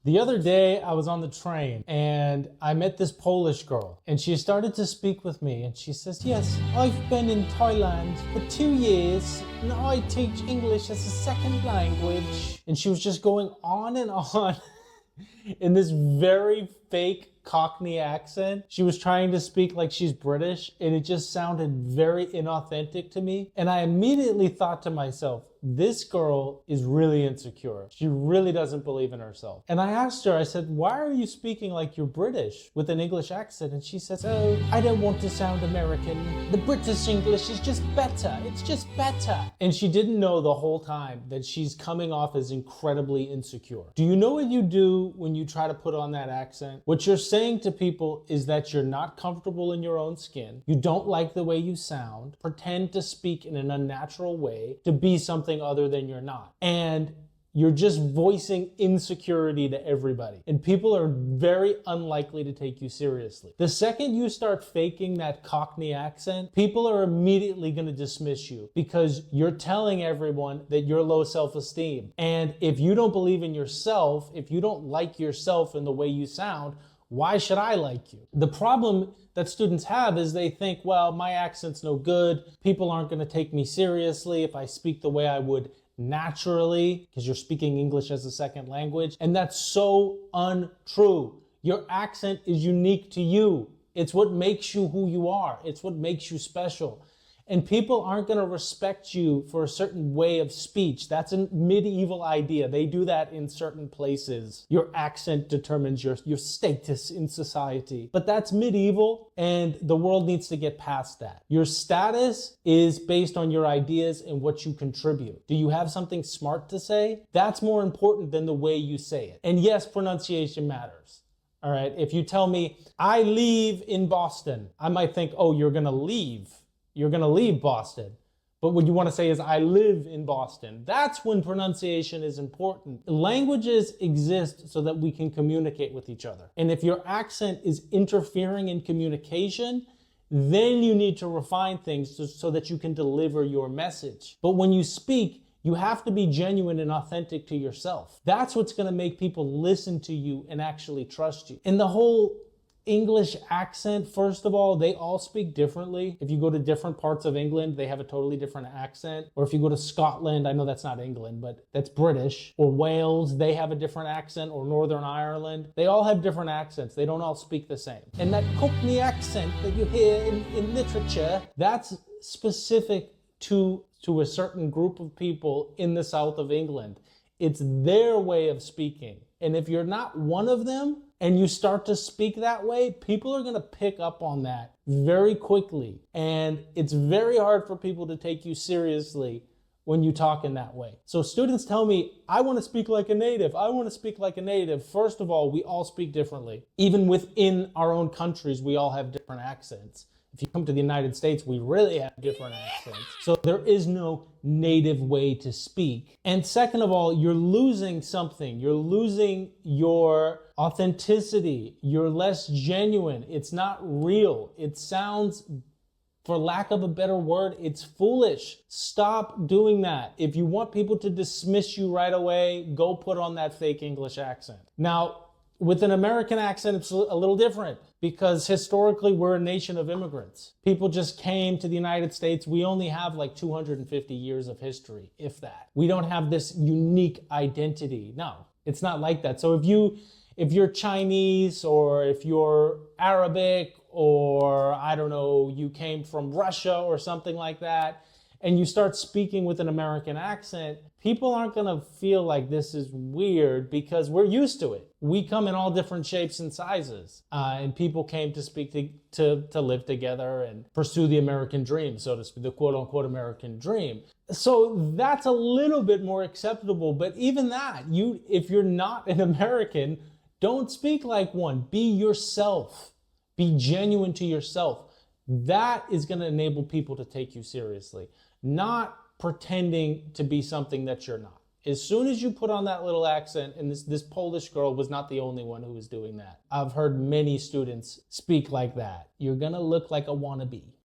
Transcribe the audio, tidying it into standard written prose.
The other day, I was on the train and I met this Polish girl and she started to speak with me and she says, yes, I've been in Thailand for 2 years and I teach English as a second language. And she was just going on and on in this very fake Cockney accent. She was trying to speak like she's British and it just sounded very inauthentic to me. And I immediately thought to myself, this girl is really insecure. She really doesn't believe in herself. And I asked her, I said, why are you speaking like you're British with an English accent? And she says, oh, I don't want to sound American. The British English is just better. It's just better. And she didn't know the whole time that she's coming off as incredibly insecure. Do you know what you do when you try to put on that accent? What you're saying to people is that you're not comfortable in your own skin. You don't like the way you sound. Pretend to speak in an unnatural way to be something other than you're not. And you're just voicing insecurity to everybody. And people are very unlikely to take you seriously. The second you start faking that Cockney accent, people are immediately going to dismiss you because you're telling everyone that you're low self-esteem. And if you don't believe in yourself, if you don't like yourself and the way you sound, why should I like you? The problem that students have is they think, well, my accent's no good. People aren't going to take me seriously if I speak the way I would naturally, because you're speaking English as a second language. And that's so untrue. Your accent is unique to you. It's what makes you who you are. It's what makes you special. And people aren't going to respect you for a certain way of speech. That's a medieval idea. They do that in certain places. Your accent determines your status in society. But that's medieval, and the world needs to get past that. Your status is based on your ideas and what you contribute. Do you have something smart to say? That's more important than the way you say it. And yes, pronunciation matters. All right, if you tell me, I leave in Boston, I might think, oh, you're going to leave. You're going to leave Boston. But what you want to say is, I live in Boston. That's when pronunciation is important. Languages exist so that we can communicate with each other. And if your accent is interfering in communication, then you need to refine things so that you can deliver your message. But when you speak, you have to be genuine and authentic to yourself. That's what's going to make people listen to you and actually trust you. And the whole English accent, first of all, they all speak differently. If you go to different parts of England, they have a totally different accent. Or if you go to Scotland, I know that's not England, but that's British. Or Wales, they have a different accent. Or Northern Ireland, they all have different accents. They don't all speak the same. And that Cockney accent that you hear in literature, that's specific to a certain group of people in the south of England. It's their way of speaking. And if you're not one of them, and you start to speak that way, people are going to pick up on that very quickly. And it's very hard for people to take you seriously when you talk in that way. So students tell me, I want to speak like a native. I want to speak like a native. First of all, we all speak differently. Even within our own countries, we all have different accents. If you come to the United States, we really have different accents. So there is no native way to speak. And second of all, you're losing something. You're losing your authenticity. You're less genuine. It's not real. It sounds, for lack of a better word, it's foolish. Stop doing that. If you want people to dismiss you right away, go put on that fake English accent. Now, with an American accent, it's a little different because historically we're a nation of immigrants. People just came to the United States. We only have like 250 years of history, if that. We don't have this unique identity. No, it's not like that. So if you're Chinese or if you're Arabic or I don't know, you came from Russia or something like that, and you start speaking with an American accent, people aren't going to feel like this is weird because we're used to it. We come in all different shapes and sizes, and people came to speak to live together and pursue the American dream, so to speak, the quote-unquote American dream. So that's a little bit more acceptable, but even that, if you're not an American, don't speak like one. Be yourself. Be genuine to yourself. That is going to enable people to take you seriously. Not pretending to be something that you're not. As soon as you put on that little accent, and this Polish girl was not the only one who was doing that. I've heard many students speak like that. You're gonna look like a wannabe.